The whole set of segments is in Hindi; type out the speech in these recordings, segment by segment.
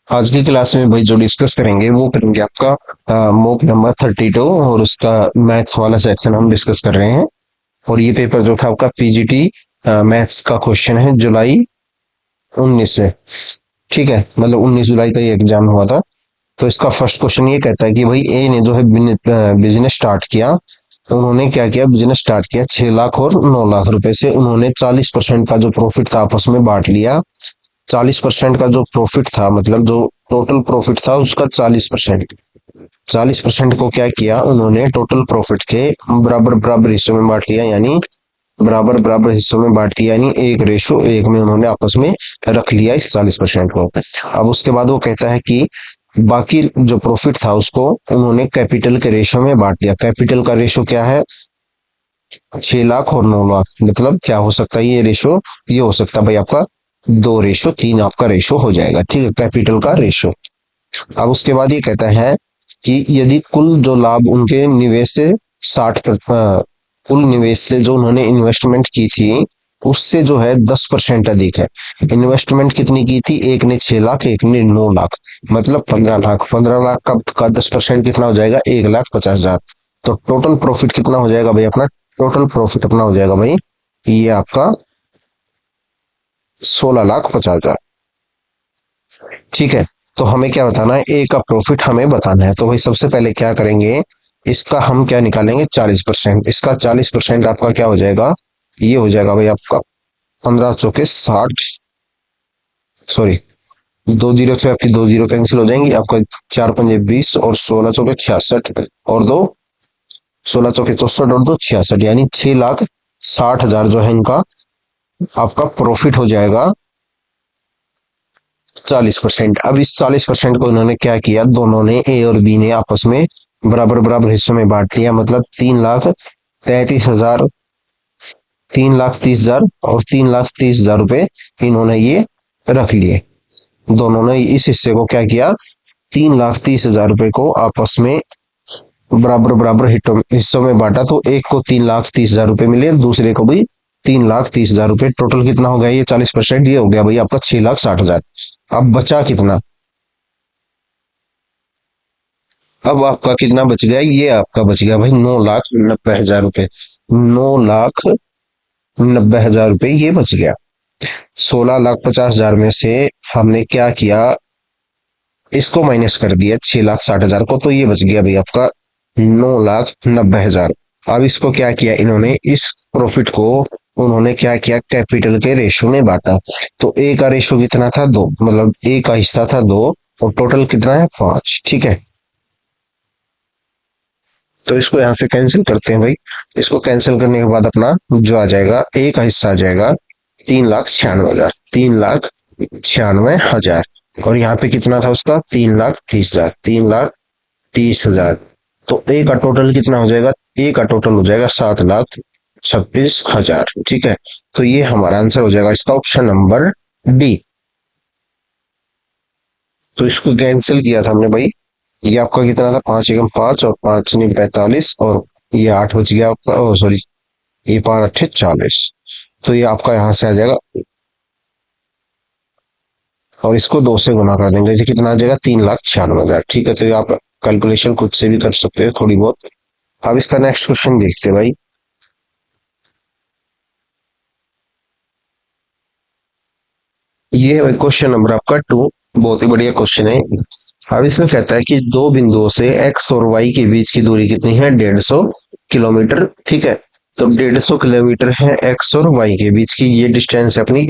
आज की क्लास में भाई जो डिस्कस करेंगे वो करेंगे आपका मॉक नंबर 32 और उसका मैथ्स वाला सेक्शन हम डिस्कस कर रहे हैं। और ये पेपर जो था आपका पीजीटी मैथ्स का क्वेश्चन है जुलाई 19 से। ठीक है, मतलब 19 जुलाई का ये एग्जाम हुआ था। तो इसका फर्स्ट क्वेश्चन ये कहता है कि भाई ए ने जो है बिजनेस स्टार्ट किया। तो उन्होंने क्या किया, बिजनेस स्टार्ट किया 6 लाख और 9 लाख रुपए से। उन्होंने 40% का जो प्रॉफिट था आपस में बांट लिया। 40% का जो प्रॉफिट था, मतलब जो टोटल प्रॉफिट था उसका 40%। 40% को क्या किया उन्होंने, टोटल प्रॉफिट के बराबर बराबर हिस्सों में बांट लिया, यानी बराबर बराबर हिस्सों में बांट लिया, यानी 1:1 में उन्होंने आपस में रख लिया इस 40% को। अब उसके बाद वो कहता है कि बाकी जो प्रॉफिट था उसको उन्होंने कैपिटल के रेशो में बांट लिया। कैपिटल का रेशो क्या है, 6 लाख और 9 लाख। मतलब क्या हो सकता है ये रेशो, ये हो सकता है भाई आपका 2:3 आपका रेशो हो जाएगा। ठीक है, कैपिटल का रेशो। अब उसके बाद ये कहता है कि यदि कुल जो लाभ उनके निवेश से कुल निवेश से जो उन्होंने इन्वेस्टमेंट की थी उससे जो है 10% अधिक है। इन्वेस्टमेंट कितनी की थी, एक ने 6 लाख, एक ने 9 लाख, मतलब 15 लाख। 15 लाख का 10% कितना हो जाएगा, 1,50,000। तो टोटल प्रॉफिट कितना हो जाएगा भाई अपना, टोटल प्रॉफिट अपना हो जाएगा भाई ये आपका 16,50,000। ठीक है, तो हमें क्या बताना है, ए का प्रॉफिट हमें बताना है। तो भाई सबसे पहले क्या करेंगे, इसका हम क्या निकालेंगे, 40%। इसका 40% आपका क्या हो जाएगा, ये हो जाएगा भाई आपका 15 चौके 60, सॉरी, 2 जीरो से आपकी 2 जीरो कैंसिल हो जाएंगी, आपका 4 पंजे 20 और 16 चौके 66 और दो 16 चौके 64 और दो 66, यानी 6,60,000 जो है इनका आपका प्रॉफिट हो जाएगा 40%। अब इस 40% को इन्होंने क्या किया, दोनों ने ए और बी ने आपस में बराबर बराबर हिस्सों में बांट लिया। मतलब 3,33,000, 3,30,000 और 3,30,000 रुपए इन्होंने ये रख लिए। दोनों ने इस हिस्से को क्या किया, 3,30,000 रुपए को आपस में बराबर बराबर हिस्सों में बांटा। तो एक को 3,30,000 रुपए मिले, दूसरे को भी 3,30,000 रुपए। टोटल कितना हो गया, ये 40%, ये हो गया भाई आपका 6,60,000। अब बचा कितना, अब आपका कितना बच गया, ये आपका बच गया भाई 9,90,000 रुपए। 9,90,000 रुपए ये बच गया। 16,50,000 में से हमने क्या किया, इसको माइनस कर दिया 6,60,000 को, तो ये बच गया भाई आपका 9,90,000। अब इसको क्या किया इन्होंने, इस प्रॉफिट को उन्होंने क्या किया, कैपिटल के रेशो में बांटा। तो ए का रेशो कितना था, 2, मतलब ए का हिस्सा था 2 और टोटल कितना है 5। ठीक है, तो इसको यहाँ से कैंसिल करते हैं भाई। इसको कैंसिल करने के बाद अपना जो आ जाएगा, ए का हिस्सा आ जाएगा 3,96,000, 3,96,000। और यहाँ पे कितना था उसका, 3,30,000, 3,30,000। तो ए का टोटल कितना हो जाएगा, ए का टोटल हो जाएगा 7,26,000। ठीक है, तो ये हमारा आंसर हो जाएगा इसका ऑप्शन नंबर डी। तो इसको कैंसिल किया था हमने भाई। ये आपका कितना था, 5 एकम 5 और 5 ने 45 और ये 8 बच गया आपका, ओ सॉरी, ये 5 8 40। तो ये आपका यहाँ से आ जाएगा, और इसको 2 से गुना कर देंगे, ये कितना आ जाएगा, 3,96,000। ठीक है, तो ये आप कैलकुलेशन खुद से भी कर सकते हो थोड़ी बहुत। अब इसका नेक्स्ट क्वेश्चन देखते हैं भाई। ये है भाई क्वेश्चन नंबर आपका 2। बहुत ही बढ़िया क्वेश्चन है। अब इसमें कहता है कि दो बिंदुओं से एक्स और वाई के बीच की दूरी कितनी है, 150 किलोमीटर। ठीक है, तो 150 किलोमीटर है एक्स और वाई के बीच की, ये डिस्टेंस है अपनी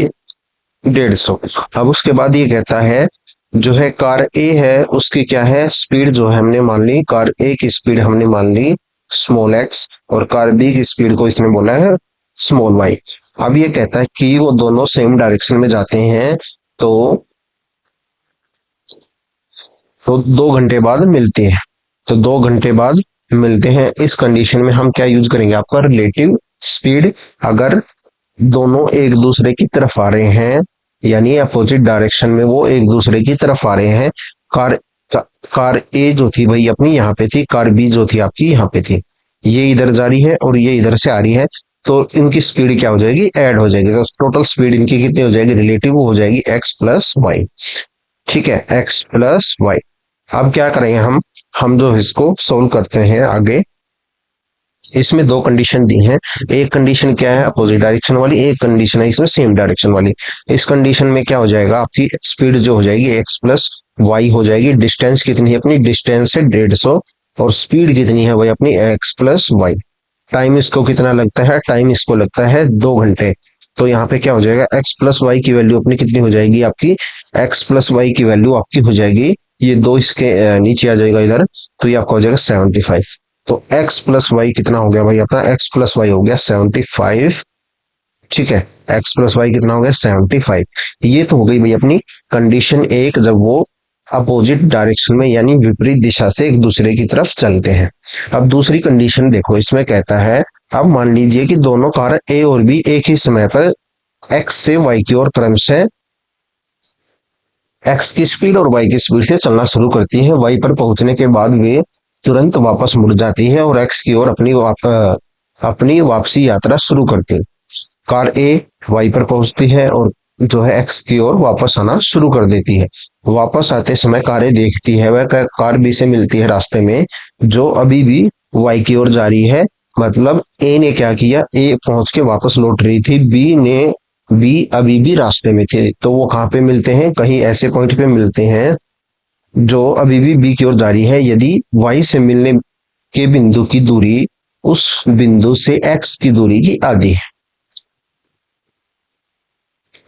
150। अब उसके बाद ये कहता है जो है कार ए है उसकी क्या है स्पीड, जो है हमने मान ली कार ए की स्पीड हमने मान ली स्मॉल एक्स, और कार बी की स्पीड को इसने बोला है स्मॉल वाई। अब ये कहता है कि वो दोनों सेम डायरेक्शन में जाते हैं, तो 2 घंटे बाद मिलते हैं। तो 2 घंटे बाद मिलते हैं, इस कंडीशन में हम क्या यूज करेंगे, आपका रिलेटिव स्पीड। अगर दोनों एक दूसरे की तरफ आ रहे हैं, यानी अपोजिट डायरेक्शन में वो एक दूसरे की तरफ आ रहे हैं, कार कार ए जो थी भाई अपनी यहाँ पे थी, कार बी जो थी आपकी यहाँ पे थी, ये इधर जा रही है और ये इधर से आ रही है। तो इनकी स्पीड क्या हो जाएगी, ऐड हो जाएगी। तो टोटल स्पीड इनकी कितनी हो जाएगी, रिलेटिव हो जाएगी एक्स प्लस वाई। ठीक है, एक्स प्लस वाई। अब क्या करेंगे हम जो इसको सोल्व करते हैं आगे, इसमें दो कंडीशन दी हैं। एक कंडीशन क्या है, अपोजिट डायरेक्शन वाली, एक कंडीशन है इसमें सेम डायरेक्शन वाली। इस कंडीशन में क्या हो जाएगा, आपकी स्पीड जो हो जाएगी एक्स प्लस वाई हो जाएगी। डिस्टेंस कितनी है अपनी, डिस्टेंस है 150, और स्पीड कितनी है भाई अपनी एक्स प्लस वाई। टाइम इसको कितना लगता है, टाइम इसको लगता है 2 घंटे। तो यहाँ पे क्या हो जाएगा, एक्स प्लस वाई की वैल्यू अपनी कितनी हो जाएगी, आपकी एक्स प्लस वाई की वैल्यू आपकी हो जाएगी, ये दो इसके नीचे आ जाएगा इधर, तो ये आपका हो जाएगा 75। तो x प्लस वाई कितना हो गया भाई अपना, x प्लस वाई हो गया 75। ठीक है, x प्लस वाई कितना हो गया 75। ये तो हो गई भाई अपनी कंडीशन एक, जब वो अपोजिट डायरेक्शन में यानी विपरीत दिशा से एक दूसरे की तरफ चलते हैं। अब दूसरी कंडीशन देखो, इसमें कहता है, अब मान लीजिए कि दोनों कार ए और बी एक ही समय पर x से y की ओर क्रमशः x की स्पीड और y की स्पीड से चलना शुरू करती है। y पर पहुंचने के बाद वे तुरंत वापस मुड़ जाती है और x की ओर अपनी वापसी यात्रा शुरू करती है। कार ए y पर पहुंचती है और जो है x की ओर वापस आना शुरू कर देती है। वापस आते समय कारें देखती है, वह कार बी से मिलती है रास्ते में, जो अभी भी y की ओर जा रही है। मतलब ए ने क्या किया, ए पहुंच के वापस लौट रही थी, बी अभी भी रास्ते में थे। तो वो कहाँ पे मिलते हैं, कहीं ऐसे पॉइंट पे मिलते हैं जो अभी भी बी की ओर जारी है। यदि वाई से मिलने के बिंदु की दूरी उस बिंदु से एक्स की दूरी की आधी है।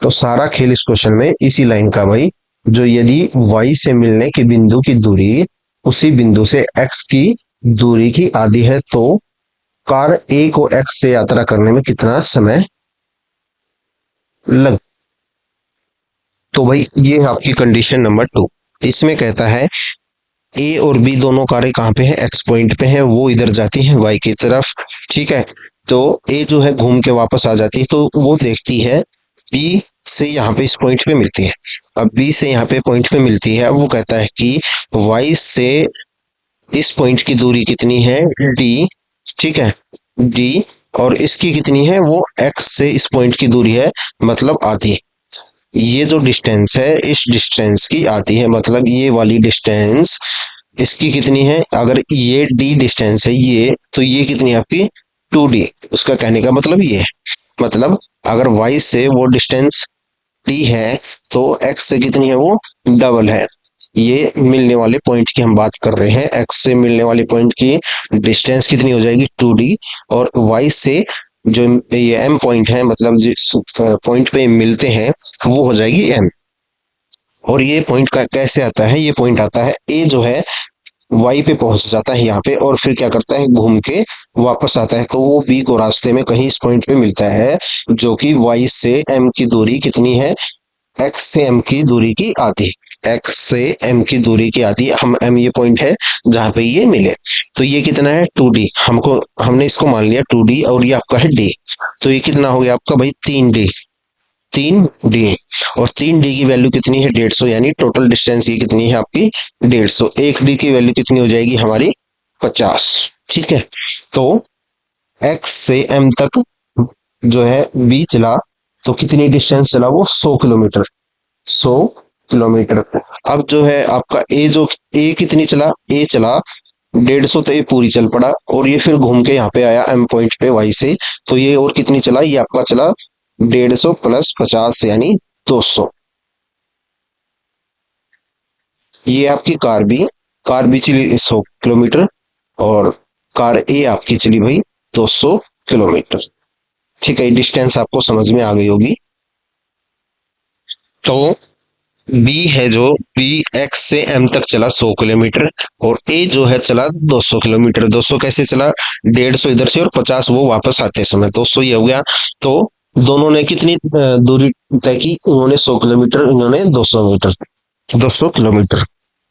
तो सारा खेल इस क्वेश्चन में इसी लाइन का भाई, जो यदि वाई से मिलने के बिंदु की दूरी उसी बिंदु से एक्स की दूरी की आधी है, तो कार ए को एक्स से यात्रा करने में कितना समय लग। तो भाई ये है आपकी कंडीशन नंबर 2। इसमें कहता है ए और बी दोनों कारें कहाँ पे हैं, एक्स पॉइंट पे हैं, वो इधर जाती हैं वाई की तरफ। ठीक है, तो ए जो है घूम के वापस आ जाती है, तो वो देखती है बी से यहाँ पे इस पॉइंट पे मिलती है। अब बी से यहाँ पे पॉइंट पे मिलती है, अब वो कहता है कि वाई से इस पॉइंट की दूरी कितनी है, डी। ठीक है, डी, और इसकी कितनी है, वो एक्स से इस पॉइंट की दूरी है, मतलब आधी। ये जो डिस्टेंस है इस डिस्टेंस की आती है, मतलब ये वाली डिस्टेंस इसकी कितनी है, अगर ये डी डिस्टेंस है ये, तो ये कितनी है आपकी 2d। उसका कहने का मतलब ये है, मतलब अगर y से वो डिस्टेंस d है तो x से कितनी है, वो डबल है। ये मिलने वाले पॉइंट की हम बात कर रहे हैं, x से मिलने वाले पॉइंट की डिस्टेंस कितनी हो जाएगी 2d, और y से जो ये m पॉइंट है, मतलब जिस पॉइंट पे मिलते हैं वो हो जाएगी m। और ये पॉइंट का कैसे आता है, ये पॉइंट आता है a जो है वाई पे पहुंच जाता है यहाँ पे, और फिर क्या करता है, घूम के वापस आता है, तो वो बी को रास्ते में कहीं इस पॉइंट पे मिलता है, जो कि वाई से एम की दूरी कितनी है, एक्स से एम की दूरी की आधी। एक्स से एम की दूरी की आधी, हम एम ये पॉइंट है जहां पे ये मिले। तो ये कितना है 2d, हमने इसको मान लिया 2d, और ये आपका है d। तो ये कितना हो गया आपका भाई 3d, 3d। और 3d की वैल्यू कितनी है 150, यानी टोटल डिस्टेंस ये कितनी है आपकी 150। 1d की वैल्यू कितनी हो जाएगी हमारी 50। ठीक है, तो x से m तक जो है b चला, तो कितनी डिस्टेंस चला, वो 100 किलोमीटर, 100 किलोमीटर। अब जो है आपका a कितनी चला, a चला 150, तो ये पूरी चल पड़ा, और ये फिर घूम के यहाँ पे आया m पॉइंट पे y से, तो ये और कितनी चला, ये आपका चला 150 प्लस 50 यानी 200। ये आपकी कार बी चली 100 किलोमीटर, और कार ए आपकी चली भाई 200 किलोमीटर। ठीक है, डिस्टेंस आपको समझ में आ गई होगी। तो बी है जो बी एक्स से एम तक चला 100 किलोमीटर, और ए जो है चला 200 किलोमीटर। 200 कैसे चला, 150 इधर से और 50 वो वापस आते समय, 200 ये हो गया। तो दोनों ने कितनी दूरी तय की, उन्होंने 100 किलोमीटर, इन्होंने 200 मीटर, 200 किलोमीटर।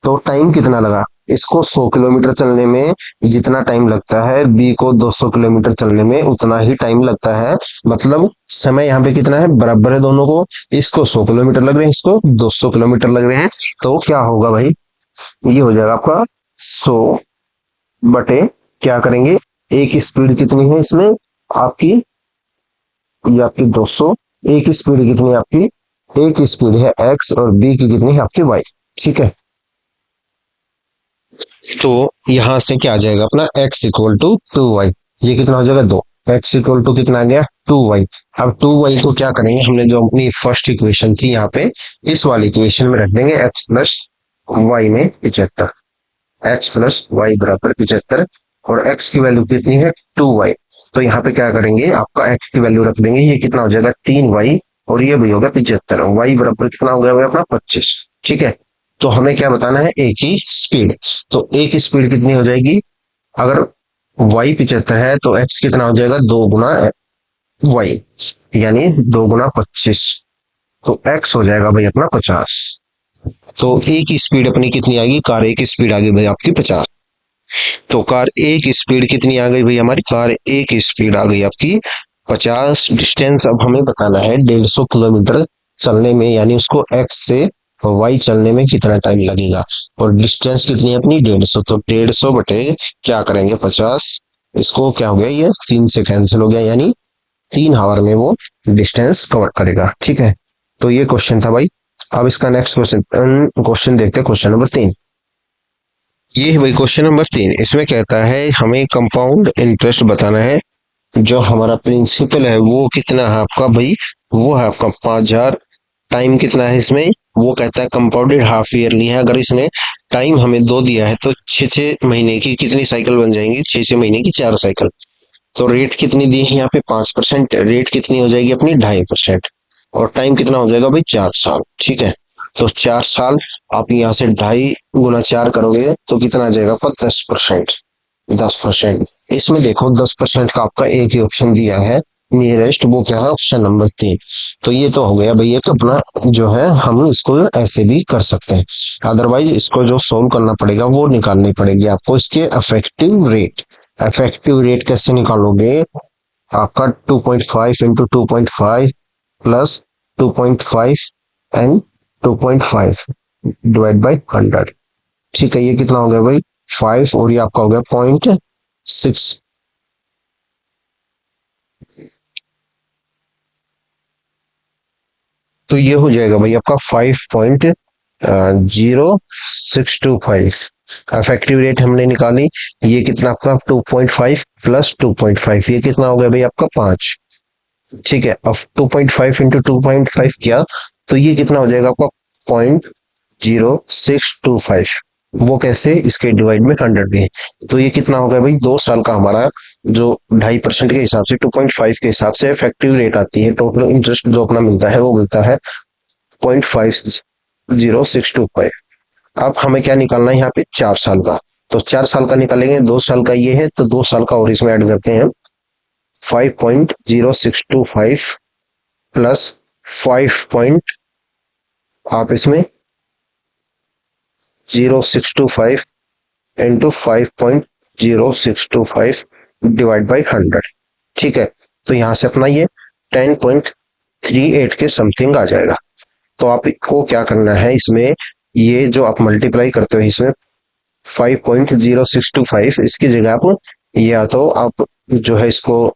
तो टाइम कितना लगा, इसको 100 किलोमीटर चलने में जितना टाइम लगता है, बी को 200 किलोमीटर चलने में उतना ही टाइम लगता है। मतलब समय यहाँ पे कितना है, बराबर है दोनों को। इसको 100 किलोमीटर लग रहे हैं, इसको 200 किलोमीटर लग रहे हैं। तो क्या होगा भाई, ये हो जाएगा आपका 100 बटे, क्या करेंगे, ए की स्पीड कितनी है इसमें आपकी, ये आपकी 200। ए की स्पीड कितनी है आपकी, ए की स्पीड है x, और बी की कितनी है आपकी y। ठीक है, तो यहां से क्या आ जाएगा अपना x इक्वल टू 2y। ये कितना हो जाएगा 2। x इक्वल टू कितना आ गया 2y। अब 2y को क्या करेंगे, हमने जो अपनी फर्स्ट इक्वेशन थी यहाँ पे इस वाली इक्वेशन में रख देंगे x प्लस वाई में 75। x प्लस वाई बराबर 75 और x की वैल्यू कितनी है 2y। तो यहाँ पे क्या करेंगे, आपका x की वैल्यू रख देंगे, ये कितना हो जाएगा 3y और ये भी होगा 75। y बराबर कितना हो गया भाई अपना 25। ठीक है, तो हमें क्या बताना है एक ही स्पीड। तो एक की स्पीड कितनी हो जाएगी, अगर y 75 है तो x कितना हो जाएगा 2 गुना y, यानी 2 गुना 25। तो x हो जाएगा भाई अपना 50। तो ए की स्पीड अपनी कितनी आ गई, कार ए की स्पीड आ गई भाई आपकी 50। तो कार ए की स्पीड कितनी आ गई भाई, हमारी कार ए की स्पीड आ गई आपकी 50। डिस्टेंस अब हमें बताना है 150 किलोमीटर चलने में, यानी उसको एक्स से वाई चलने में कितना टाइम लगेगा। और डिस्टेंस कितनी है अपनी 150, तो 150 बटे क्या करेंगे 50, इसको क्या हो गया ये 3 से कैंसिल हो गया, यानी 3 आवर में वो डिस्टेंस कवर करेगा। ठीक है, तो ये क्वेश्चन था भाई। अब इसका नेक्स्ट क्वेश्चन क्वेश्चन देखते हैं, क्वेश्चन नंबर 3। ये है भाई क्वेश्चन नंबर 3। इसमें कहता है हमें कंपाउंड इंटरेस्ट बताना है। जो हमारा प्रिंसिपल है वो कितना है आपका भाई, वो है आपका 5000। टाइम कितना है इसमें, वो कहता है कंपाउंडेड हाफ ईयरली है। अगर इसने टाइम हमें 2 दिया है तो 6 6 महीने की कितनी साइकिल बन जाएंगी, 6 6 महीने की 4 साइकिल। तो रेट कितनी दी है यहाँ पे 5%, रेट कितनी हो जाएगी अपनी 2.5%। और टाइम कितना हो जाएगा भाई 4 साल। ठीक है, तो 4 साल आप यहाँ से 2.5 गुना 4 करोगे तो कितना आ जाएगा आपका 10%। 10%, इसमें देखो 10% का आपका एक ही ऑप्शन दिया है नियरेस्ट, वो क्या है ऑप्शन नंबर 3। तो ये तो हो गया भाई एक अपना, जो है हम इसको ऐसे भी कर सकते हैं। अदरवाइज इसको जो सोल्व करना पड़ेगा वो निकालनी पड़ेगी आपको इसके अफेक्टिव रेट। इफेक्टिव रेट कैसे निकालोगे, आपका 2.5 into 2.5 plus 2.5 and 2.5 divide by 100। ठीक है, ये कितना हो गया भाई 5 और ये आपका हो गया 0.6। तो ये हो जाएगा भाई आपका 5.0625। इफेक्टिव रेट हमने निकाली, ये कितना आपका 2.5 प्लस 2.5, ये कितना हो गया भाई आपका 5। ठीक है, अब 2.5 इंटू 2.5 किया तो ये कितना हो जाएगा आपका 0.0625। वो कैसे, इसके डिवाइड में 100 भी है। तो ये कितना हो गया भाई 2 साल का हमारा, जो 2.5% के हिसाब से 2.5 के हिसाब से इफेक्टिव रेट आती है, टोटल इंटरेस्ट जो अपना मिलता है वो मिलता है 0.50625। अब हमें क्या निकालना है यहाँ पे 4 साल का। तो 4 साल का निकालेंगे, 2 साल का ये है तो 2 साल का और इसमें ऐड करते हैं 5.0625 प्लस 5 पॉइंट, आप इसमें 0625 इंटू 5.0625 डिवाइड बाई 100। ठीक है, तो यहां से अपना ये 10.38 के समथिंग आ जाएगा। तो आपको क्या करना है इसमें, ये जो आप मल्टीप्लाई करते हो इसमें 5.0625, इसकी जगह आप या तो आप जो है इसको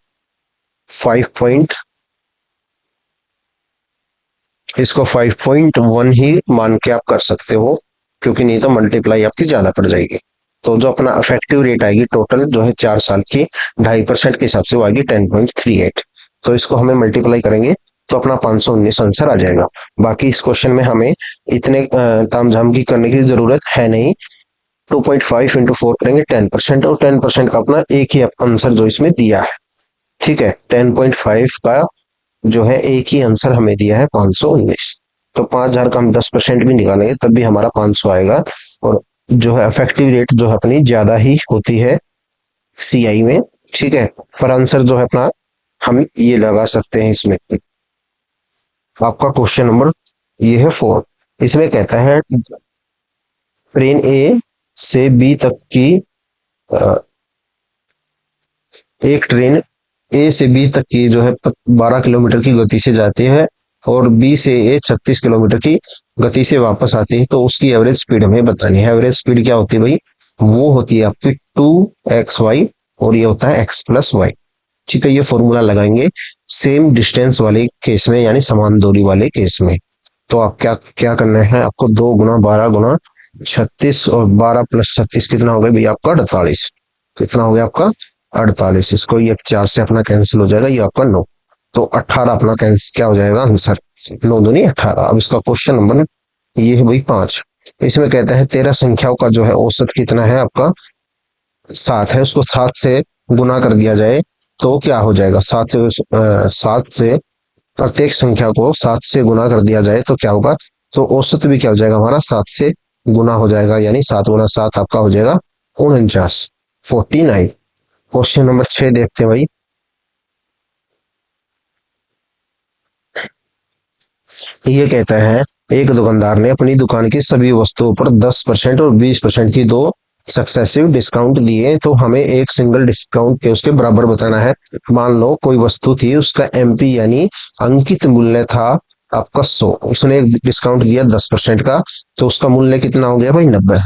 5.1 ही मान के आप कर सकते हो, क्योंकि नहीं तो मल्टीप्लाई आपकी ज्यादा पड़ जाएगी। तो जो अपना इफेक्टिव रेट आएगी टोटल जो है 4 साल की 2.5% के हिसाब से वो आएगी 10.38। तो इसको हमें मल्टीप्लाई करेंगे तो अपना 519 आंसर आ जाएगा। बाकी इस क्वेश्चन में हमें इतने तामझाम की करने की जरूरत है नहीं। 2.5 इंटू 4 करेंगे 10%, और 10% का अपना एक ही आंसर जो इसमें दिया है। ठीक है, 10.5 का जो है एक ही आंसर हमें दिया है 519। तो 5,000 का हम 10% भी निकालेंगे तब भी हमारा 500 आएगा। और जो है इफेक्टिव रेट जो है अपनी ज्यादा ही होती है सीआई में। ठीक है, पर आंसर जो है अपना हम ये लगा सकते हैं इसमें। आपका क्वेश्चन नंबर ये है 4। इसमें कहता है ट्रेन ए से बी तक की एक ट्रेन ए से बी तक की जो है 12 किलोमीटर की गति से जाती है और बी से ए 36 किलोमीटर की गति से वापस आती है, तो उसकी एवरेज स्पीड हमें बतानी है। एवरेज स्पीड क्या होती है भाई, वो होती है आपकी 2xy और ये होता है x प्लस वाई। ठीक है, ये फॉर्मूला लगाएंगे सेम डिस्टेंस वाले केस में, यानी समान दूरी वाले केस में। तो आप क्या क्या करना है आपको, 2 गुना 12 गुना 36 और 12 + 36 कितना हो गया भैया आपका 48। कितना हो गया आपका 48। इसको ये 4 से अपना कैंसिल हो जाएगा, ये आपका 9। तो 18 अपना कैंसिल क्या हो जाएगा आंसर, 9 दूनी 18। अब इसका क्वेश्चन नंबर ये है भाई 5। इसमें कहता है 13 संख्याओं का जो है औसत कितना है आपका 7 है, उसको 7 से गुना कर दिया जाए तो क्या हो जाएगा, 7 से प्रत्येक संख्या को 7 से गुना कर दिया जाए तो क्या होगा, तो औसत भी क्या हो जाएगा हमारा 7 से गुना हो जाएगा, यानी 7 गुना 7 आपका हो जाएगा 49, 49। क्वेश्चन नंबर 6 देखते हैं भाई। ये कहता है एक दुकानदार ने अपनी दुकान की सभी वस्तुओं पर 10% और 20% की दो सक्सेसिव डिस्काउंट दिए, तो हमें एक सिंगल डिस्काउंट के उसके बराबर बताना है। मान लो कोई वस्तु थी, उसका एमपी यानी अंकित मूल्य था आपका 100, उसने एक डिस्काउंट दिया 10% का, तो उसका मूल्य कितना हो गया भाई 90।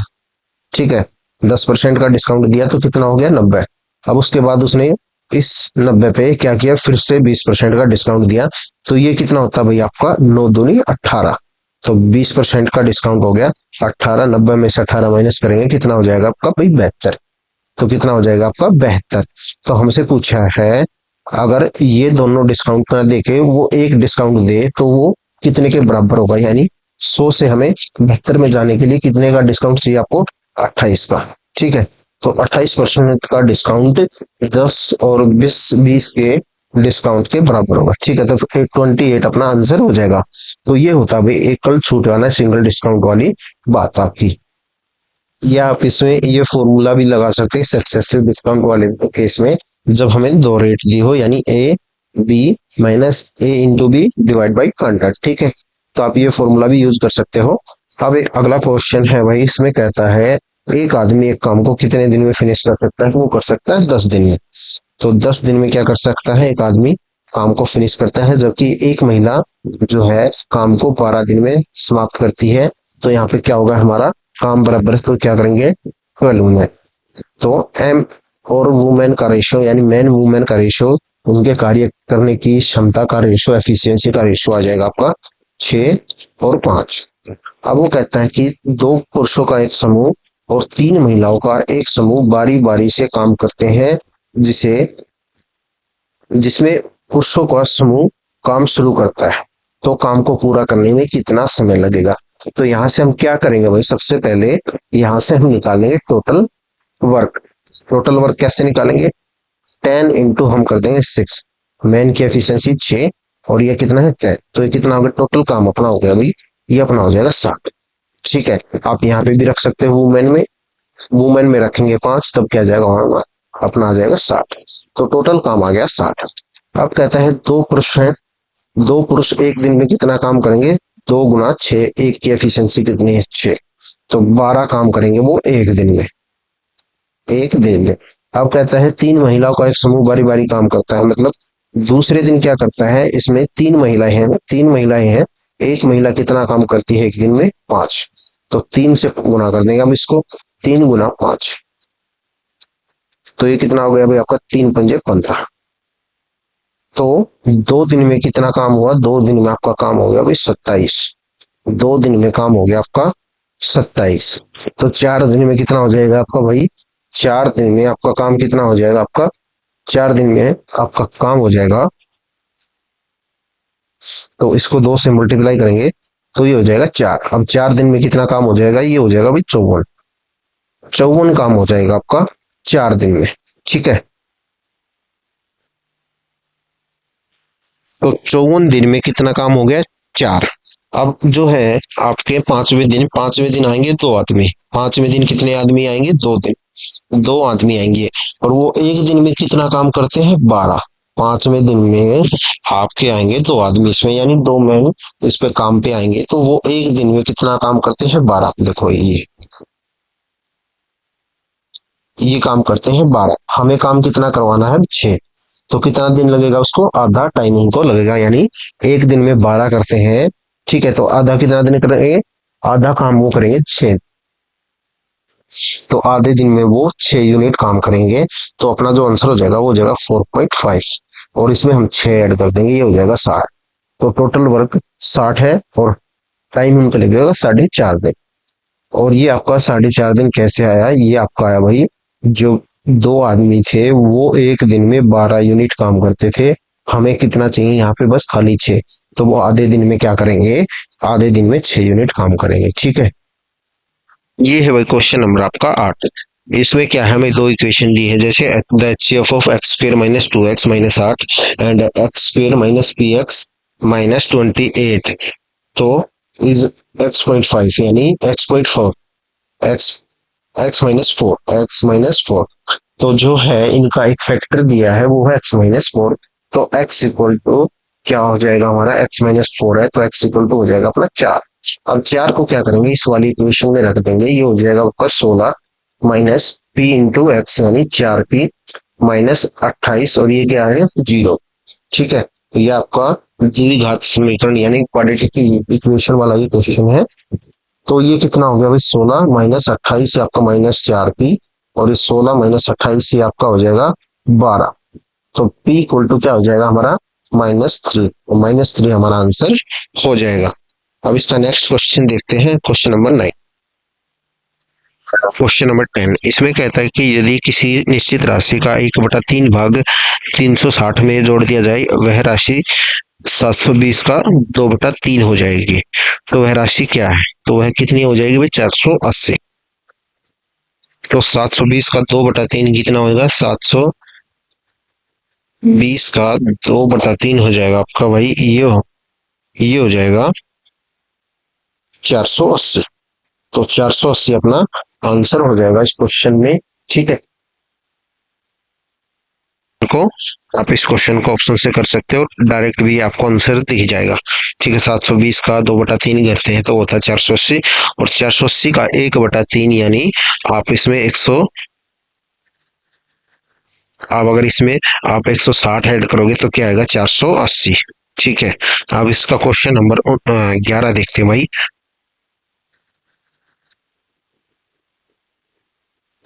ठीक है, 10% का डिस्काउंट दिया तो कितना हो गया 90। अब उसके बाद उसने इस 90 पे क्या किया, फिर से 20% का डिस्काउंट दिया, तो ये कितना होता है भाई आपका 9 दूनी 18। तो 20% का डिस्काउंट हो गया 18, 90 में से 18 माइनस करेंगे कितना हो जाएगा आपका भाई 72। तो कितना हो जाएगा आपका 72। तो हमसे पूछा है अगर ये दोनों डिस्काउंट ना देके वो एक डिस्काउंट दे तो वो कितने के बराबर होगा, यानी 100 से हमें 72 में जाने के लिए कितने का डिस्काउंट चाहिए आपको, 28 का। ठीक है, तो 28% का डिस्काउंट 10 और 20 के डिस्काउंट के बराबर होगा। ठीक है, तो 28 अपना आंसर हो जाएगा। तो ये होता है भाई एक कल छूट वाला सिंगल डिस्काउंट वाली बात आपकी। या आप इसमें ये फॉर्मूला भी लगा सकते हैं सक्सेसिव डिस्काउंट वाले केस में, जब हमें दो रेट दी हो, यानी A B minus A into B divide by 100। ठीक है, तो आप ये फॉर्मूला भी यूज कर सकते हो। अब एक अगला क्वेश्चन है भाई, इसमें कहता है एक आदमी एक काम को कितने दिन में फिनिश कर सकता है, वो कर सकता है 10 दिन में। तो 10 दिन में क्या कर सकता है एक आदमी, काम को फिनिश करता है, जबकि एक महिला जो है काम को 12 दिन में समाप्त करती है। तो यहाँ पे क्या होगा हमारा काम बराबर है, तो क्या करेंगे 12 में। तो एम और वुमेन का रेशो, यानी मैन वुमेन का रेशो, उनके कार्य करने की क्षमता का रेशो, एफिशिएंसी का रेशो आ जाएगा आपका 6 और 5। अब वो कहता है कि 2 पुरुषों का एक समूह और 3 महिलाओं का एक समूह बारी बारी से काम करते हैं, जिसे जिसमें पुरुषों का समूह काम शुरू करता है, तो काम को पूरा करने में कितना समय लगेगा। तो यहाँ से हम क्या करेंगे भाई, सबसे पहले यहाँ से हम निकालेंगे टोटल वर्क। टोटल वर्क कैसे निकालेंगे, 10 इंटू हम कर देंगे 6, मैन की एफिशिएंसी 6 और ये कितना है 10, तो ये कितना हो गया टोटल काम अपना हो गया भाई, ये अपना हो जाएगा 60। ठीक है, आप यहाँ पे भी रख सकते हो वुमेन में, वुमेन में रखेंगे 5, तब क्या जाएगा हमारा अपना आ जाएगा 60। तो टोटल काम आ गया 60। अब कहता है 2 पुरुष हैं, 2 पुरुष एक दिन में कितना काम करेंगे, 2 गुना 6, एक की एफिशिएंसी कितनी है 6, तो 12 काम करेंगे वो एक दिन में, एक दिन में। अब कहता है 3 महिलाओं का एक समूह बारी बारी काम करता है, मतलब दूसरे दिन क्या करता है, इसमें 3 महिलाएं हैं, एक महिला कितना काम करती है एक दिन में 5, तो 3 से गुना कर देंगे हम इसको, 3 गुना 5, तो ये कितना हो गया भाई आपका 3 पंजे 15। तो 2 दिन में कितना काम हुआ, 2 दिन में आपका काम हो गया भाई 27। 2 दिन में काम हो गया आपका 27। तो 4 दिन में कितना हो जाएगा आपका भाई, 4 दिन में आपका काम कितना हो जाएगा आपका, 4 दिन में आपका काम हो जाएगा, तो इसको 2 से मल्टीप्लाई करेंगे तो ये हो जाएगा 4। अब 4 दिन में कितना काम हो जाएगा, ये हो जाएगा भाई 54। 54 काम हो जाएगा आपका 4 दिन में। ठीक है, तो 54 दिन में कितना काम हो गया 4। अब जो है आपके 5वें दिन आएंगे 2 आदमी, 5वें दिन कितने आदमी आएंगे, 2 दिन 2 आदमी आएंगे, और वो एक दिन में कितना काम करते हैं 12। 5वें दिन में आपके आएंगे 2 आदमी इसमें, यानी 2 मैन इस पे काम पे आएंगे, तो वो एक दिन में कितना काम करते हैं 12। देखो ये काम करते हैं 12, हमें काम कितना करवाना है 6, तो कितना दिन लगेगा उसको, आधा टाइम उनको लगेगा, यानी एक दिन में 12 करते हैं। ठीक है, तो आधा कितना दिन करेंगे, आधा काम वो करेंगे 6, तो आधे दिन में वो 6 यूनिट काम करेंगे, तो अपना जो आंसर हो जाएगा वो हो जाएगा 4.5, और इसमें हम 6 ऐड कर देंगे, ये हो जाएगा 60। तो टोटल वर्क 60 है और टाइम उनका लगेगा 4.5 दिन। और ये आपका 4.5 दिन कैसे आया, ये आपका आया भाई, जो दो आदमी थे वो एक दिन में 12 यूनिट काम करते थे, हमें कितना चाहिए यहाँ पे, बस खाली 6, तो वो आधे दिन में क्या करेंगे, आधे दिन में 6 यूनिट काम करेंगे। ठीक है, ये है भाई क्वेश्चन नंबर आपका 8। इसमें क्या है, हमें दो इक्वेशन दी है, जैसे the HCF of x square minus 2x minus 8 and x square minus P x minus 28, तो इज x.5 यानी x.4, x x minus four तो जो है इनका एक फैक्टर दिया है वो है x-4, तो x इक्वल टू क्या हो जाएगा हमारा, x-4 है तो x इक्वल टू हो जाएगा अपना 4। अब 4 को क्या करेंगे, इस वाली इक्वेशन में रख देंगे, ये हो जाएगा आपका 16 माइनस पी इंटू एक्स यानी 4p माइनस 28, और ये क्या है 0। ठीक है, तो ये आपका द्विघात समीकरण यानी क्वाड्रेटिक इक्वेशन वाला ये क्वेश्चन है। तो ये कितना हो गया भाई, 16 माइनस 28 से आपका माइनस 4p, और इस 16 माइनस 28 से आपका हो जाएगा 12, तो p इक्वल टू क्या हो जाएगा हमारा -3, और -3 हमारा आंसर हो जाएगा। अब इसका नेक्स्ट क्वेश्चन देखते हैं, क्वेश्चन नंबर 9। क्वेश्चन नंबर 10, इसमें कहता है कि यदि किसी निश्चित राशि का 1/3 भाग 360 में जोड़ दिया जाए, वह राशि 720 का 2/3 हो जाएगी, तो वह राशि क्या है, तो वह कितनी हो जाएगी भाई, 480। तो 720 का 2/3 कितना होगा, 720 का 2/3 हो जाएगा आपका भाई, ये हो जाएगा 480। तो 480 अपना आंसर हो जाएगा इस क्वेश्चन में। ठीक है, को आप इस क्वेश्चन को ऑप्शन से कर सकते हो, डायरेक्ट भी आपको आंसर दिख जाएगा। ठीक है, 720 का 2/3 करते हैं तो होता है 480, और 480 का 1/3 यानी आप इसमें 100, आप अगर इसमें आप 160 ऐड करोगे तो क्या आएगा, 480। ठीक है, अब इसका क्वेश्चन नंबर 11 देखते हैं भाई।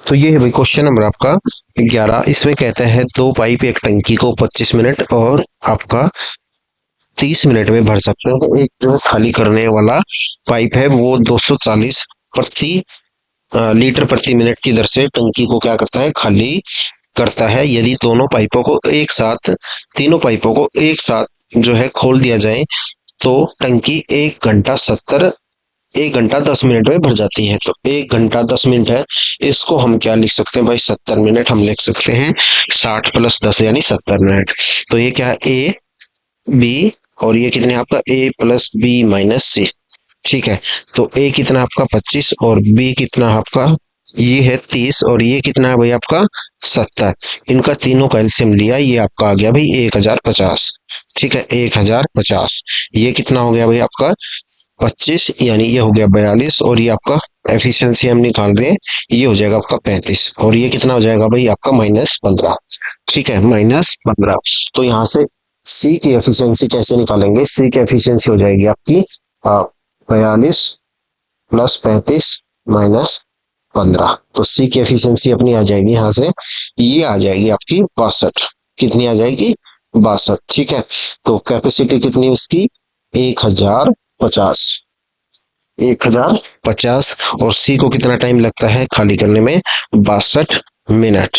तो ये है भाई क्वेश्चन नंबर आपका 11। इसमें कहता है दो पाइप एक टंकी को 25 मिनट और आपका 30 मिनट में भर सकते हैं। तो एक जो खाली करने वाला पाइप है वो 240 प्रति लीटर प्रति मिनट की दर से टंकी को क्या करता है, खाली करता है। यदि दोनों पाइपों को एक साथ, तीनों पाइपों को एक साथ जो है खोल दिया जाए तो टंकी 1 घंटा 10 मिनट में भर जाती है। तो 1 घंटा 10 मिनट है, इसको हम क्या लिख सकते हैं भाई, 70 मिनट हम लिख सकते हैं। 60 प्लस 10 यानी 70 मिनट। तो ये क्या है, ए बी, और ये कितने आपका ए प्लस बी माइनस सी। ठीक है, तो ए कितना आपका 25 और बी कितना आपका, ये है 30, और ये कितना है भाई आपका 70। इनका तीनों का एलसीएम लिया, ये आपका आ गया भाई 1050। ठीक है, 1050। ये कितना हो गया भाई आपका 25, यानी ये हो गया 42, और ये आपका एफिशिएंसी हम निकाल रहे हैं, ये हो जाएगा आपका 35, और ये कितना हो जाएगा भाई आपका -15। ठीक है, -15। तो यहाँ से सी की एफिशिएंसी कैसे निकालेंगे, सी की एफिशिएंसी हो जाएगी आपकी 42 प्लस 35 -15। तो सी की एफिशिएंसी अपनी आ जाएगी यहाँ से, ये आ जाएगी आपकी 62। कितनी आ जाएगी, 62। ठीक है, तो कैपेसिटी कितनी उसकी 1050, 1050, और सी को कितना टाइम लगता है खाली करने में, 62 मिनट।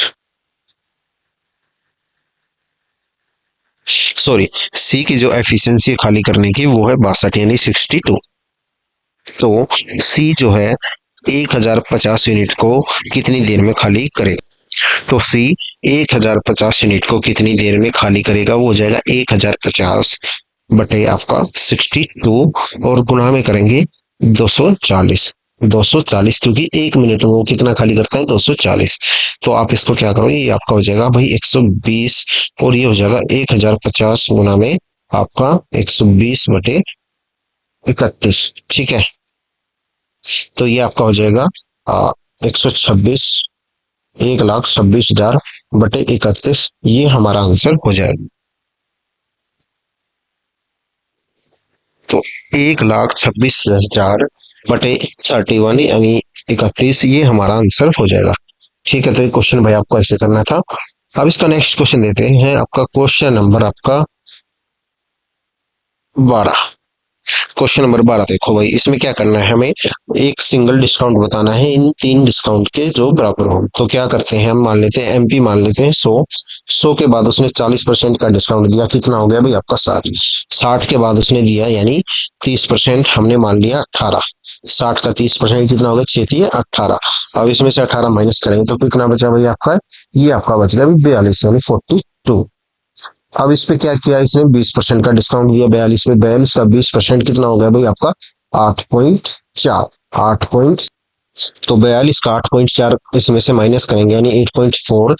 सॉरी, सी की जो एफिशिएंसी है खाली करने की वो है 62 यानी 62। तो सी जो है 1050 यूनिट को कितनी देर में खाली करे, तो सी 1050 यूनिट को कितनी देर में खाली करेगा, वो हो जाएगा 1050 बटे आपका 62, और गुणा में करेंगे 240। 240 क्योंकि 1 मिनट में वो कितना खाली करता है, 240। तो आप इसको क्या करोगे, ये आपका हो जाएगा भाई 120, और ये हो जाएगा 1050 गुणा में आपका 120 बटे 31। ठीक है, तो ये आपका हो जाएगा 126, 1,26,000 बटे 31, ये हमारा आंसर हो जाएगा। तो 1,26,000 बटे 31 यानी 31, ये हमारा आंसर हो जाएगा। ठीक है, तो ये क्वेश्चन भाई आपको ऐसे करना था। अब इसका नेक्स्ट क्वेश्चन देते हैं, आपका क्वेश्चन नंबर आपका 12। क्वेश्चन नंबर 12 देखो भाई, इसमें क्या करना है हमें, एक सिंगल डिस्काउंट बताना है इन तीन डिस्काउंट के जो बराबर हो। तो क्या करते हैं, हम मान लेते हैं एमपी मान लेते हैं 100 के बाद उसने 40% का डिस्काउंट दिया, कितना हो गया भाई आपका 60 के बाद उसने दिया यानी 30%, हमने मान लिया 18, 60 का 30% कितना हो गया, 18। अब इसमें से 18 माइनस करेंगे तो कितना बचा भाई आपका, ये आपका बच गया 42 यानी 42। अब इस पे क्या किया इसने, 20% का डिस्काउंट दिया 42 पे, 42 का 20% कितना हो गया भाई आपका 8.4, 8 तो 42 का 8.4 इसमें से माइनस करेंगे यानी 8.4,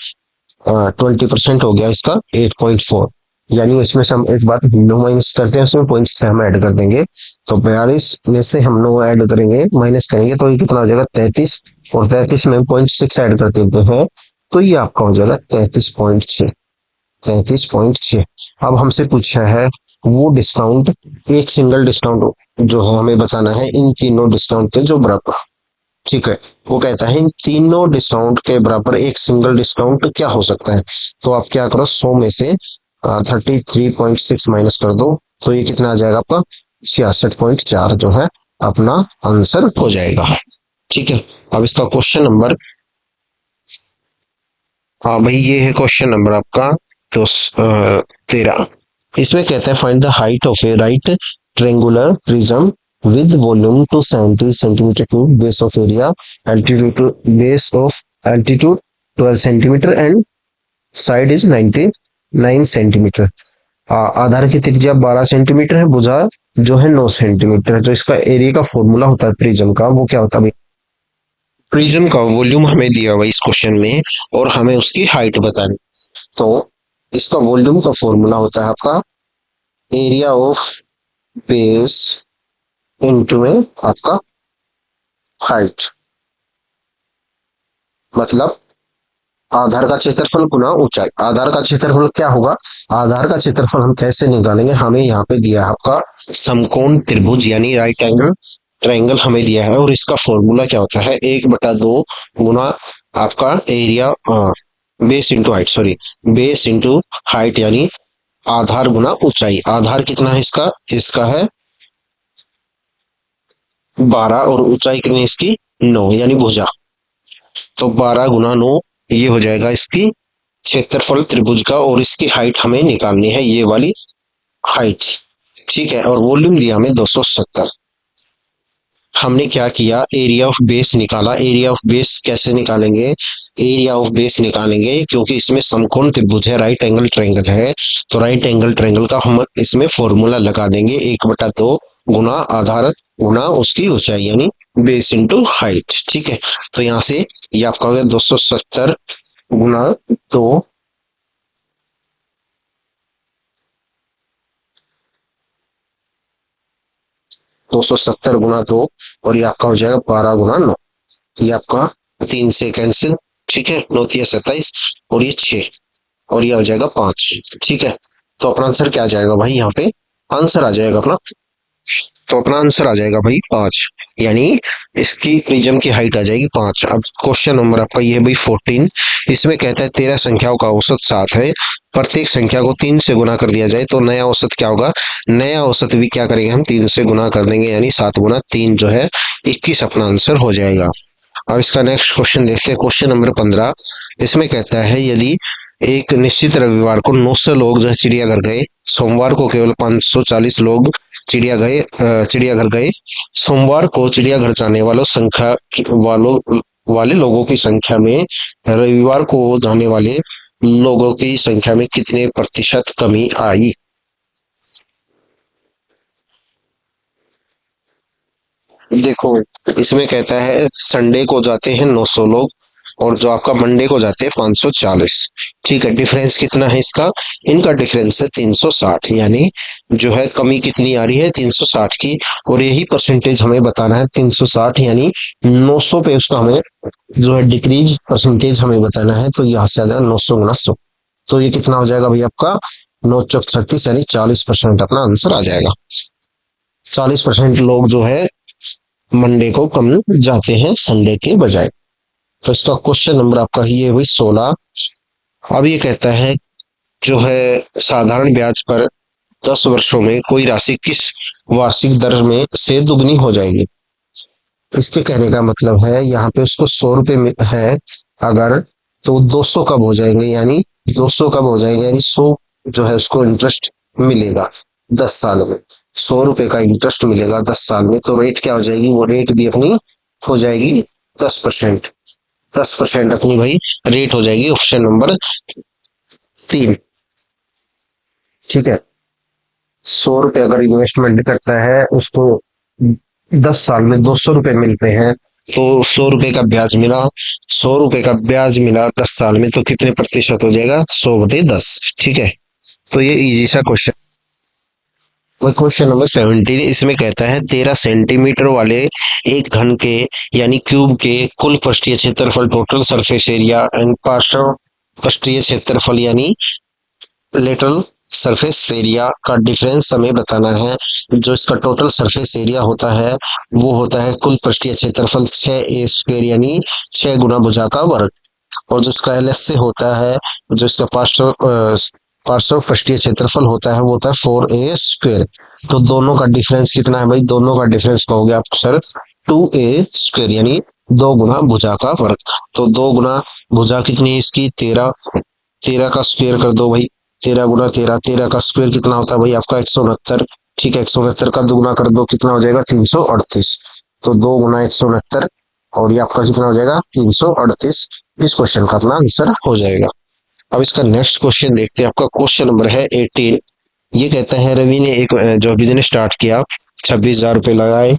20% हो गया इसका 8.4, यानी इसमें से हम एक बार 9 माइनस करते हैं उसमें पॉइंट से हम ऐड कर देंगे, तो 42 में से हम 9 ऐड करेंगे माइनस करेंगे तो ये कितना हो जाएगा 33, और 33 में 0.6 ऐड कर देते हैं तो ये आपका हो जाएगा 33.6, 33.6। अब हमसे पूछा है वो डिस्काउंट, एक सिंगल डिस्काउंट जो है हमें बताना है इन तीनों डिस्काउंट के जो बराबर, ठीक है। वो कहता है इन तीनों डिस्काउंट के बराबर एक सिंगल डिस्काउंट क्या हो सकता है। तो आप क्या करो, 100 में से 33.6 माइनस कर दो तो ये कितना आ जाएगा आपका 66.4 जो है अपना आंसर हो जाएगा, ठीक है। अब इसका क्वेश्चन नंबर, हाँ भाई ये है क्वेश्चन नंबर आपका तो 13। इसमें कहता है find the height of a right triangular prism with volume 270 centimetre cube, base of area, altitude base of altitude 12 centimetre and side is 99 centimetre. आधार की त्रिज्या 12 सेंटीमीटर है, भुजा जो है 9 सेंटीमीटर है। जो इसका एरिया का फॉर्मूला होता है प्रिज्म का वो क्या होता है, प्रिज्म का वॉल्यूम हमें दिया हुआ इस क्वेश्चन में और हमें उसकी हाइट बतानी। तो इसका वॉल्यूम का फॉर्मूला होता है आपका एरिया ऑफ बेस इनटू में आपका हाइट, मतलब आधार का क्षेत्रफल गुना ऊंचाई। आधार का क्षेत्रफल क्या होगा, आधार का क्षेत्रफल हम कैसे निकालेंगे, हमें यहाँ पे दिया है आपका समकोण त्रिभुज यानी राइट एंगल ट्रायंगल हमें दिया है, और इसका फॉर्मूला क्या होता है 1/2 गुना आपका area base into height, sorry base into height यानी आधार गुना ऊंचाई। आधार कितना है इसका, इसका है 12 और ऊंचाई कितनी है इसकी 9 यानी भुजा, तो 12 गुना 9 ये हो जाएगा इसकी क्षेत्रफल त्रिभुज का, और इसकी हाइट हमें निकालनी है ये वाली हाइट, ठीक है। और वॉल्यूम दिया हमें 270। हमने क्या किया, एरिया ऑफ बेस निकाला। एरिया ऑफ बेस कैसे निकालेंगे, एरिया ऑफ बेस निकालेंगे क्योंकि इसमें समकोण त्रिभुज है, राइट एंगल ट्रायंगल है, तो राइट एंगल ट्रायंगल का हम इसमें फॉर्मूला लगा देंगे 1/2 गुना आधार गुना उसकी ऊंचाई यानी बेस इंटू हाइट, ठीक है। तो यहाँ से ये आपका हो गया 270 गुना 2, 270 गुना 2, और ये आपका हो जाएगा 12 गुना 9, ये आपका 3 से कैंसिल, ठीक है, 9 3 27 और ये 6 और ये हो जाएगा 5, ठीक है। तो अपना आंसर क्या आ जाएगा भाई, यहाँ पे आंसर आ जाएगा अपना, तो अपना आंसर आ जाएगा भाई 5, यानी इसकी प्रिज्म की हाइट आ जाएगी 5। अब क्वेश्चन नंबर आपका ये है भाई 14। इसमें कहता है 13 संख्याओं का औसत 7 है, प्रत्येक संख्या को 3 से गुना कर दिया जाए तो नया औसत क्या होगा। नया औसत भी क्या करेंगे हम 3 से गुना कर देंगे यानी 7 गुना 3 जो है 21 अपना आंसर हो जाएगा। अब इसका नेक्स्ट क्वेश्चन देखते हैं, क्वेश्चन नंबर 15। इसमें कहता है यदि एक निश्चित रविवार को 900 लोग जो है चिड़ियाघर गए, सोमवार को केवल 540 लोग चिड़ियाघर गए, सोमवार को चिड़ियाघर जाने वालों संख्या वाले लोगों की संख्या में रविवार को जाने वाले लोगों की संख्या में कितने प्रतिशत कमी आई। देखो इसमें कहता है संडे को जाते हैं 900 लोग और जो आपका मंडे को जाते हैं 540, ठीक है। डिफरेंस कितना है इसका, इनका डिफरेंस है 360, यानी जो है कमी कितनी आ रही है 360 की, और यही परसेंटेज हमें बताना है 360 यानी 900 पे उसका हमें जो है डिक्रीज परसेंटेज हमें बताना है। तो यहाँ से आ जाएगा 900 गुना 100, तो ये कितना हो जाएगा भाई आपका 9 चौक 36 यानी 40% अपना आंसर आ जाएगा। 40% लोग जो है मंडे को कम जाते हैं संडे के बजाय। तो इसका क्वेश्चन नंबर आपका ये हुई 16। अब ये कहता है जो है साधारण ब्याज पर 10 वर्षों में कोई राशि किस वार्षिक दर में से दुगनी हो जाएगी। इसके कहने का मतलब है यहाँ पे उसको 100 रुपए में है अगर, तो 200 कब हो जाएंगे, यानी 200 कब हो जाएंगे, यानी 100 जो है उसको इंटरेस्ट मिलेगा 10 साल में। 100 रुपए का इंटरेस्ट मिलेगा 10 साल में, तो रेट क्या हो जाएगी, वो रेट भी अपनी हो जाएगी 10%। 10% अपनी भाई रेट हो जाएगी, ऑप्शन नंबर 3। ठीक है। 100 रुपए अगर इन्वेस्टमेंट करता है, उसको 10 साल में 200 रुपए मिलते हैं, तो 100 रुपए का ब्याज मिला, 100 रुपए का ब्याज मिला 10 साल में, तो कितने प्रतिशत हो जाएगा, 100/10। ठीक है। तो ये इजी सा क्वेश्चन। वह क्वेश्चन नंबर 17, इसमें कहता है 13 सेंटीमीटर वाले एक घन के यानी क्यूब के कुल पृष्ठीय क्षेत्रफल, टोटल सरफेस एरिया एंड पार्श्व पृष्ठीय क्षेत्रफल यानी लेटरल सरफेस एरिया का डिफरेंस हमें बताना है। जो इसका टोटल सरफेस एरिया होता है वो होता है कुल पृष्ठीय क्षेत्रफल 6a² यानी 6 गुना भुजा का वर्ग, और जो इसका एल एस से होता है, जो इसका पार्श्व पृष्ठीय क्षेत्रफल होता है वो होता है 4a²। तो दोनों का डिफरेंस कितना है भाई, दोनों का डिफरेंस कहोगे आप सर 2a² यानी 2 गुना भुजा का वर्ग। तो 2 गुना भुजा कितनी है इसकी 13, 13 का स्क्वायर कर दो भाई, 13 गुना 13, 13 का स्क्वायर कितना होता है भाई आपका 169। ठीक है, 169 का दुगुना कर दो कितना हो जाएगा 338। तो 2 गुना 169 और ये आपका कितना हो जाएगा 338। इस क्वेश्चन का अपना आंसर हो जाएगा। अब इसका नेक्स्ट क्वेश्चन देखते हैं। आपका क्वेश्चन नंबर है 18। ये कहता है रवि ने एक जो बिजनेस स्टार्ट किया, 26,000 रुपए लगाए,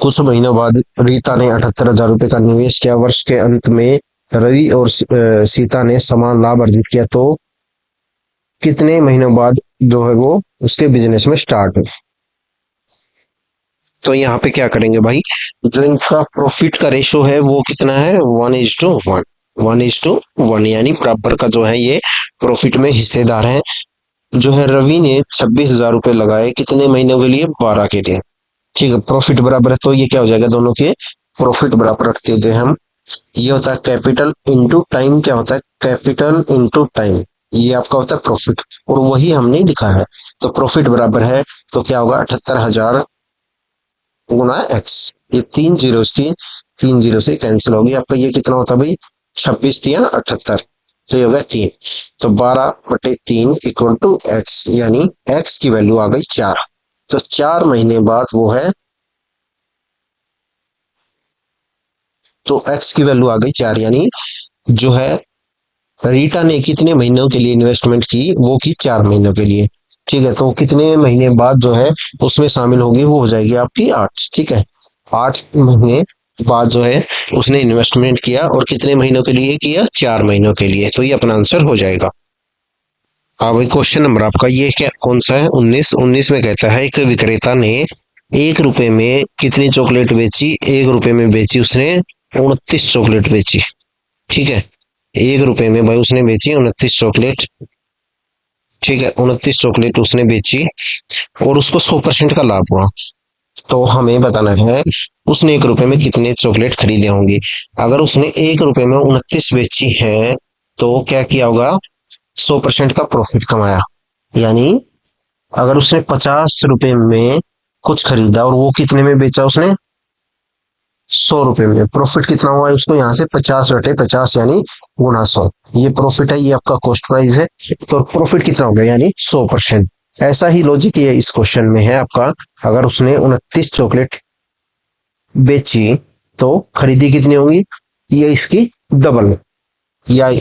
कुछ महीनों बाद रीता ने 78,000 रुपए का निवेश किया। वर्ष के अंत में रवि और सीता ने समान लाभ अर्जित किया, तो कितने महीनों बाद जो है वो उसके बिजनेस में स्टार्ट हुई। तो यहाँ पे क्या करेंगे भाई, जो इनका प्रॉफिट का रेशो है वो कितना है 1:1, 1:1 यानी बराबर का जो है ये प्रॉफिट में हिस्सेदार है। जो है रवि ने 26,000 रुपए लगाए कितने महीनों के लिए, 12 के लिए। ठीक है, प्रॉफिट बराबर है, तो ये क्या हो जाएगा, दोनों के प्रॉफिट बराबर रखते थे हम। ये होता है कैपिटल इनटू टाइम, क्या होता है कैपिटल इनटू टाइम, ये आपका होता है प्रॉफिट, और वही हमने लिखा है। तो प्रॉफिट बराबर है, तो क्या होगा 78,000 गुना एक्स, ये 3 जीरो की 3 जीरो से कैंसिल होगी आपका, ये कितना होता है भाई 26 3 78, तो ये हो गया 3। तो 12/3 इक्वल टू एक्स, यानी एक्स की वैल्यू आ गई 4। तो 4 महीने बाद वो है, तो एक्स की वैल्यू आ गई 4, यानी जो है रीटा ने कितने महीनों के लिए इन्वेस्टमेंट की, वो की 4 महीनों के लिए। ठीक है, तो कितने महीने बाद जो है उसमें शामिल होगी, वो हो जाएगी आपकी 8। ठीक है, 8 महीने बाद जो है उसने इन्वेस्टमेंट किया, और कितने महीनों के लिए किया, 4 महीनों के लिए, तो ये अपना आंसर हो जाएगा। हाँ भाई, क्वेश्चन नंबर आपका ये क्या कौन सा है 19 में कहता है एक विक्रेता ने 1 रुपए में कितनी चॉकलेट बेची, 1 रुपए में बेची उसने 29 चॉकलेट बेची। ठीक है, 1 रुपए में भाई उसने बेची 29 चॉकलेट। ठीक है, 29 चॉकलेट उसने बेची और उसको 100% का लाभ हुआ। तो हमें बताना है उसने 1 रुपए में कितने चॉकलेट खरीदे होंगे। अगर उसने 1 रुपए में 29 बेची है, तो क्या किया होगा 100% का प्रॉफिट कमाया। यानी अगर उसने 50 रुपए में कुछ खरीदा और वो कितने में बेचा उसने 100 रुपए में, प्रॉफिट कितना हुआ है उसको यहाँ से 50/50 यानी गुना 100, ये प्रॉफिट है, ये आपका कॉस्ट प्राइस है। तो प्रॉफिट कितना हो गया यानी 100%। ऐसा ही लॉजिक ये इस क्वेश्चन में है आपका। अगर उसने 29 चॉकलेट बेची तो खरीदी कितनी होगी, ये इसकी डबल, या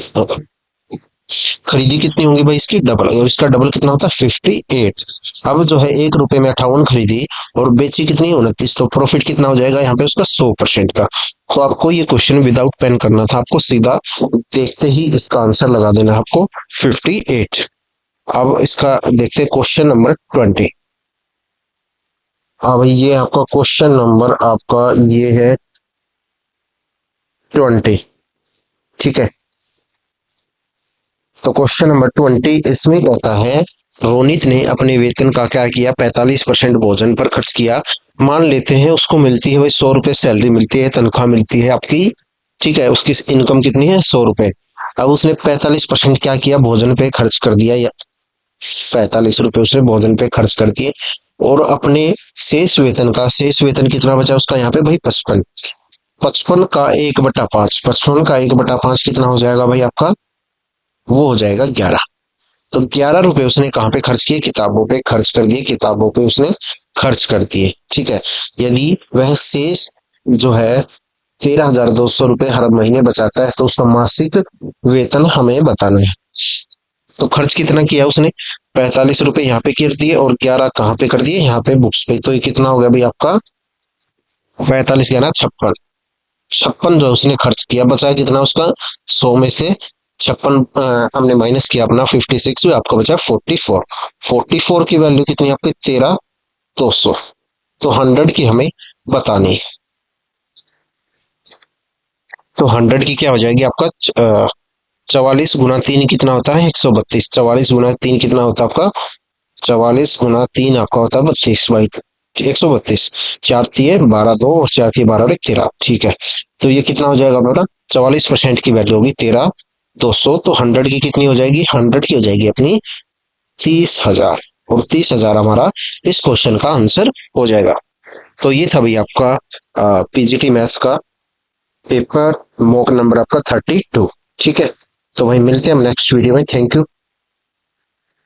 खरीदी कितनी होगी भाई इसकी डबल, और इसका डबल कितना होता है 58। अब जो है 1 रुपए में 58 खरीदी और बेची कितनी 29, तो प्रॉफिट कितना हो जाएगा यहाँ पे उसका 100% का। तो आपको ये क्वेश्चन विदाउट पेन करना था, आपको सीधा देखते ही इसका आंसर लगा देना है आपको 58। अब इसका देखते क्वेश्चन नंबर 20। अब ये आपका क्वेश्चन नंबर आपका ये है 20। ठीक है, तो क्वेश्चन नंबर 20 इसमें कहता है रोनित ने अपने वेतन का क्या किया 45% भोजन पर खर्च किया। मान लेते हैं उसको मिलती है भाई 100 रुपए सैलरी मिलती है, तनख्वाह मिलती है आपकी। ठीक है, उसकी इनकम कितनी है 100 रुपए। अब उसने 45% क्या किया भोजन पे खर्च कर दिया, ₹45 उसने भोजन पे खर्च कर दिए। और अपने शेष वेतन कितना बचा उसका यहाँ पे भाई 55। 55 का 1/5, 55 का 1/5 कितना हो जाएगा भाई आपका, वो हो जाएगा 11। तो ₹11 उसने कहाँ पे खर्च किए, किताबों पे खर्च कर दिए, किताबों पे उसने खर्च कर दिए। ठीक है, यदि वह शेष जो है ₹13,200 हर महीने बचाता है तो उसका मासिक वेतन हमें बताना है। तो खर्च कितना किया उसने, ₹45 यहाँ पे कर दिए और 11 कहाँ पे कर दिए, यहाँ पे बुक्स पे। तो ये कितना हो गया भाई आपका, 45 क्या ना 56। 56 जो उसने खर्च किया, बचा कितना उसका, 100 में से 56 हमने माइनस किया अपना 56, आपका बचा 44। 44 की वैल्यू कितनी आपकी, 13,200। तो 100 की हमें बतानी। तो 100 की क्या हो जाएगी आपका, 44 गुना 3 कितना होता है, 132। 44 गुना 3 कितना होता है आपका, 44 गुना 3 आपका होता है 32 बाई 132। 4 तिये 12, 2 और 4 तिये 12 और 13। ठीक है, तो ये कितना हो जाएगा बेटा, 44% की वैल्यू होगी 13,200। तो 100 की कितनी हो जाएगी, 100 की हो जाएगी अपनी 30,000। और 30,000 हमारा इस क्वेश्चन का आंसर हो जाएगा। तो ये था भाई आपका पीजीटी मैथ्स का पेपर, मॉक नंबर आपका 32। ठीक है, तो भाई मिलते हैं हम नेक्स्ट वीडियो में। Thank you.